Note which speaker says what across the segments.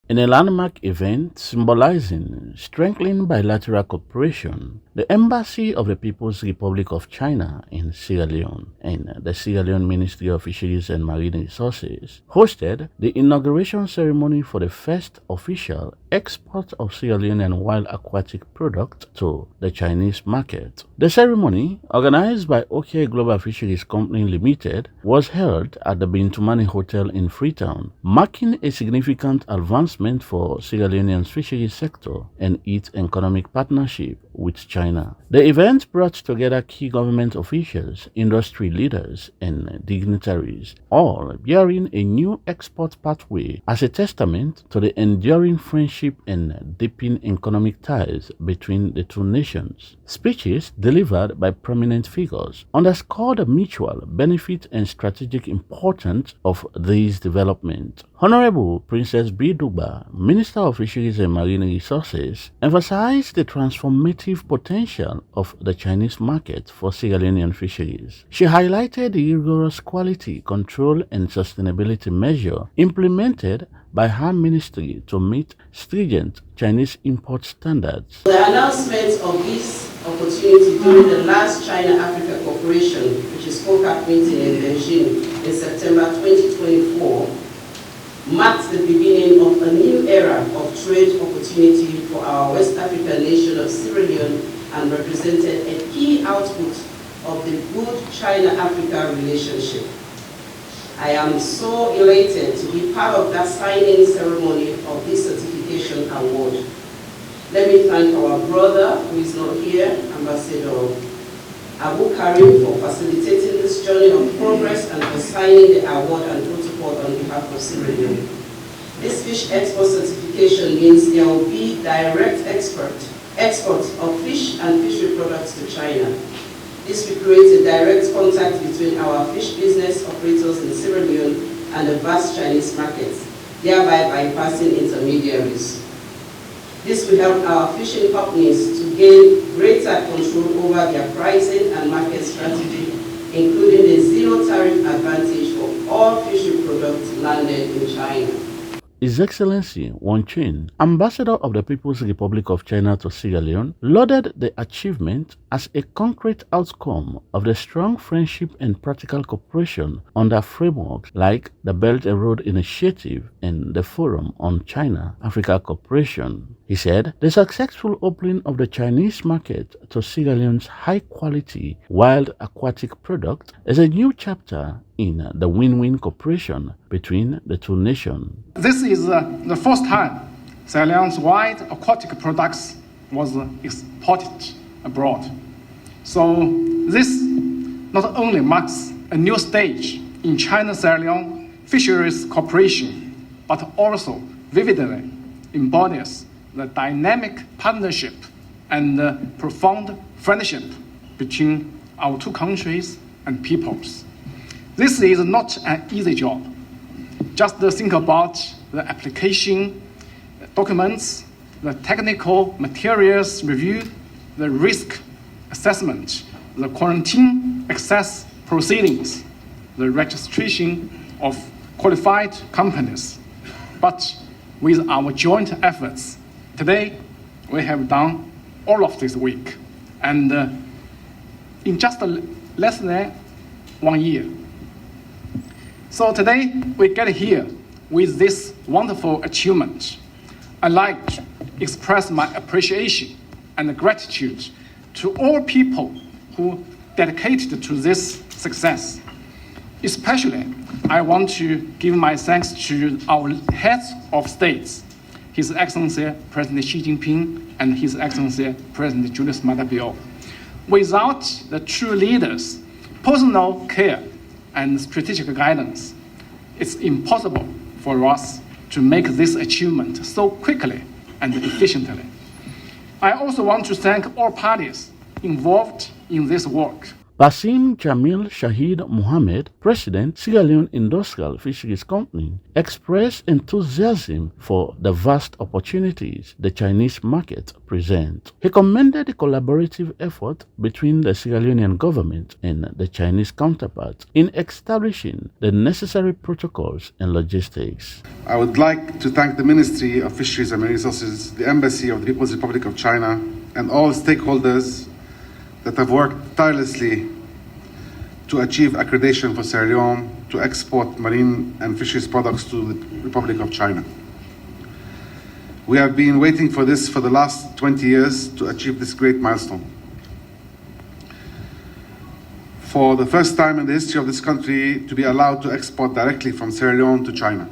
Speaker 1: In a landmark event symbolizing strengthening bilateral cooperation, the Embassy of the People's Republic of China in Sierra Leone and the Sierra Leone Ministry of Fisheries and Marine Resources hosted the inauguration ceremony for the first official export of Sierra Leonean wild aquatic product to the Chinese market. The ceremony, organized by OK Global Fisheries Company Limited, was held at the Bintumani Hotel in Freetown, marking a significant advancement for Sierra Leone's fisheries sector and its economic partnership with China. The event brought together key government officials, industry leaders, and dignitaries, all bearing a new export pathway as a testament to the enduring friendship and deepening economic ties between the two nations. Speeches delivered by prominent figures underscored the mutual benefit and strategic importance of these developments. Honorable Princess Biduba, Minister of Fisheries and Marine Resources, emphasized the transformative potential of the Chinese market for Sierra Leonean fisheries. She highlighted the rigorous quality control and sustainability measures implemented by her ministry to meet stringent Chinese import standards.
Speaker 2: The announcement of this opportunity during the last China-Africa Cooperation, which is COCAC meeting in Beijing in September 2024, marked the beginning of a new era of trade opportunity for our West African nation of Sierra Leone and represented a key output of the good China-Africa relationship. I am so elated to be part of that signing ceremony of this certification award. Let me thank our brother, who is not here, Ambassador Abu Karim, for facilitating this journey of progress and for signing the award and protocol on behalf of Sierra Leone. This fish export certification means there will be direct export of fish and fishery products to China. This will create a direct contact between our fish business operators in Sierra Leone and the vast Chinese markets, thereby bypassing intermediaries. This will help our fishing companies to gain greater control over their pricing and market strategy, including the zero tariff advantage for all fishery products landed in China.
Speaker 1: His Excellency Wang Qin, Ambassador of the People's Republic of China to Sierra Leone, lauded the achievement as a concrete outcome of the strong friendship and practical cooperation under frameworks like the Belt and Road Initiative and the Forum on China-Africa Cooperation. He said the successful opening of the Chinese market to Sierra Leone's high-quality wild aquatic product is a new chapter in the win-win cooperation between the two nations.
Speaker 3: This is the first time Sierra Leone's wild aquatic products was exported abroad. So this not only marks a new stage in China-Sierra Leone fisheries cooperation, but also vividly embodies the dynamic partnership and profound friendship between our two countries and peoples. This is not an easy job. Just think about the application documents, the technical materials review, the risk assessment, the quarantine access proceedings, the registration of qualified companies. But with our joint efforts, today we have done all of this work, and in just less than 1 year. So today we get here with this wonderful achievement. I'd like to express my appreciation and gratitude to all people who dedicated to this success. Especially, I want to give my thanks to our heads of states, His Excellency President Xi Jinping and His Excellency President Julius Maada Bio. Without the true leaders' personal care and strategic guidance, it's impossible for us to make this achievement so quickly and efficiently. I also want to thank all parties involved in this work.
Speaker 1: Basim Jamil Shahid Mohammed, President, Sierra Leone Industrial Fisheries Company, expressed enthusiasm for the vast opportunities the Chinese market presents. He commended the collaborative effort between the Sierra Leonean government and the Chinese counterpart in establishing the necessary protocols and logistics.
Speaker 4: I would like to thank the Ministry of Fisheries and Marine Resources, the Embassy of the People's Republic of China, and all stakeholders that have worked tirelessly to achieve accreditation for Sierra Leone to export marine and fisheries products to the Republic of China. We have been waiting for this for the last 20 years to achieve this great milestone. For the first time in the history of this country to be allowed to export directly from Sierra Leone to China.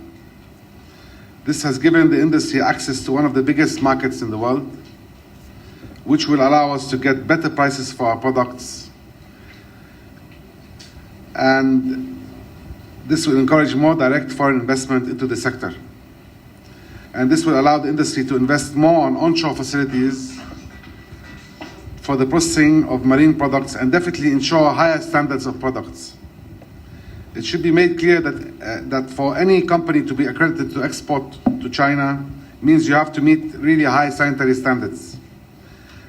Speaker 4: This has given the industry access to one of the biggest markets in the world, which will allow us to get better prices for our products. And this will encourage more direct foreign investment into the sector. And this will allow the industry to invest more on onshore facilities for the processing of marine products and definitely ensure higher standards of products. It should be made clear that for any company to be accredited to export to China means you have to meet really high sanitary standards.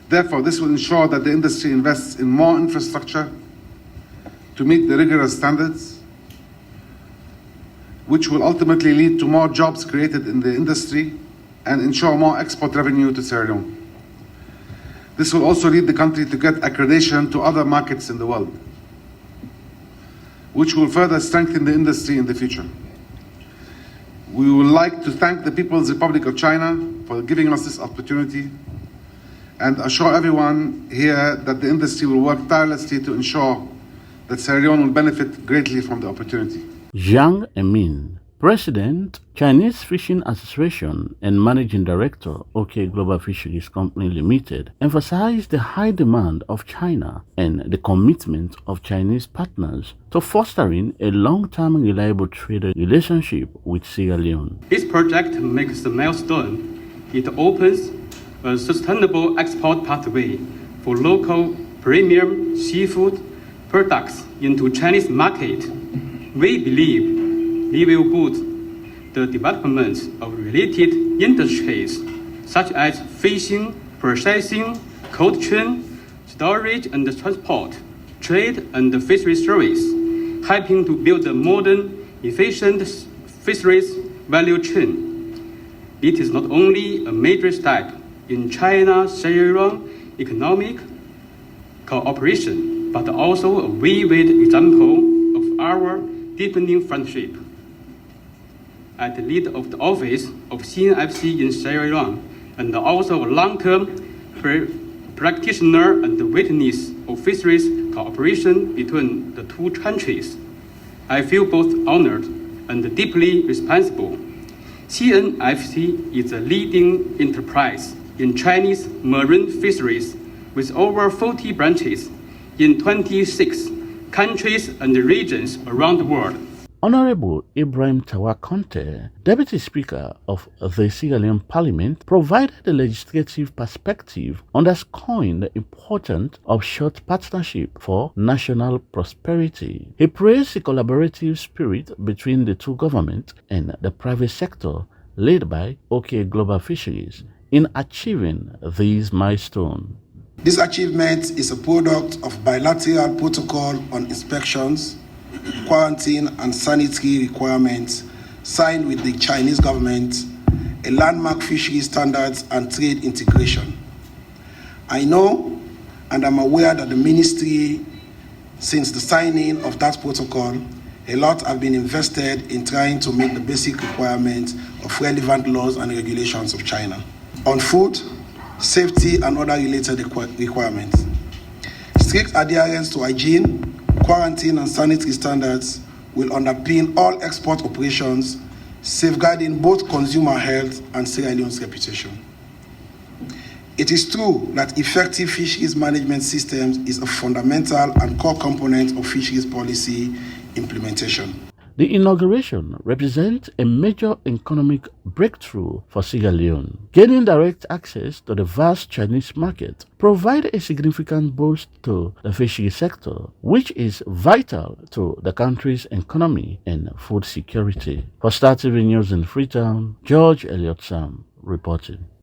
Speaker 4: Therefore, this will ensure that the industry invests in more infrastructure to meet the rigorous standards, which will ultimately lead to more jobs created in the industry and ensure more export revenue to Sierra Leone. This will also lead the country to get accreditation to other markets in the world, which will further strengthen the industry in the future. We would like to thank the People's Republic of China for giving us this opportunity and assure everyone here that the industry will work tirelessly to ensure that Sierra Leone will benefit greatly from the opportunity.
Speaker 1: Zhang Emin, President, Chinese Fishing Association and Managing Director, OK Global Fisheries Company Limited, emphasized the high demand of China and the commitment of Chinese partners to fostering a long-term reliable trade relationship with Sierra Leone.
Speaker 5: This project makes a milestone. It opens a sustainable export pathway for local premium seafood products into Chinese market. We believe they will boost the development of related industries such as fishing, processing, cold chain, storage and transport, trade and fishery service, helping to build a modern, efficient fisheries value chain. It is not only a major step in China-Sierra Leone economic cooperation, but also a vivid example of our deepening friendship. At the lead of the office of CNFC in Sierra Leone, and also a long-term practitioner and witness of fisheries cooperation between the two countries, I feel both honored and deeply responsible. CNFC is a leading enterprise in Chinese marine fisheries with over 40 branches in 26 countries and regions around the world.
Speaker 1: Honorable Ibrahim Tawa Conte, Deputy Speaker of the Sierra Leone Parliament, provided a legislative perspective underscoring the importance of short partnership for national prosperity. He praised the collaborative spirit between the two governments and the private sector led by OK Global Fisheries in achieving these milestones.
Speaker 6: This achievement is a product of bilateral protocol on inspections, quarantine and sanitary requirements signed with the Chinese government, a landmark fishery standards and trade integration. I know and I'm aware that the ministry, since the signing of that protocol, a lot have been invested in trying to meet the basic requirements of relevant laws and regulations of China on food, safety and other related requirements. Strict adherence to hygiene, quarantine and sanitary standards will underpin all export operations, safeguarding both consumer health and Sierra Leone's reputation. It is true that effective fisheries management systems is a fundamental and core component of fisheries policy implementation.
Speaker 1: The inauguration represents a major economic breakthrough for Sierra Leone. Gaining direct access to the vast Chinese market provides a significant boost to the fishery sector, which is vital to the country's economy and food security. For Star TV News in Freetown, George Elliott Sam reporting.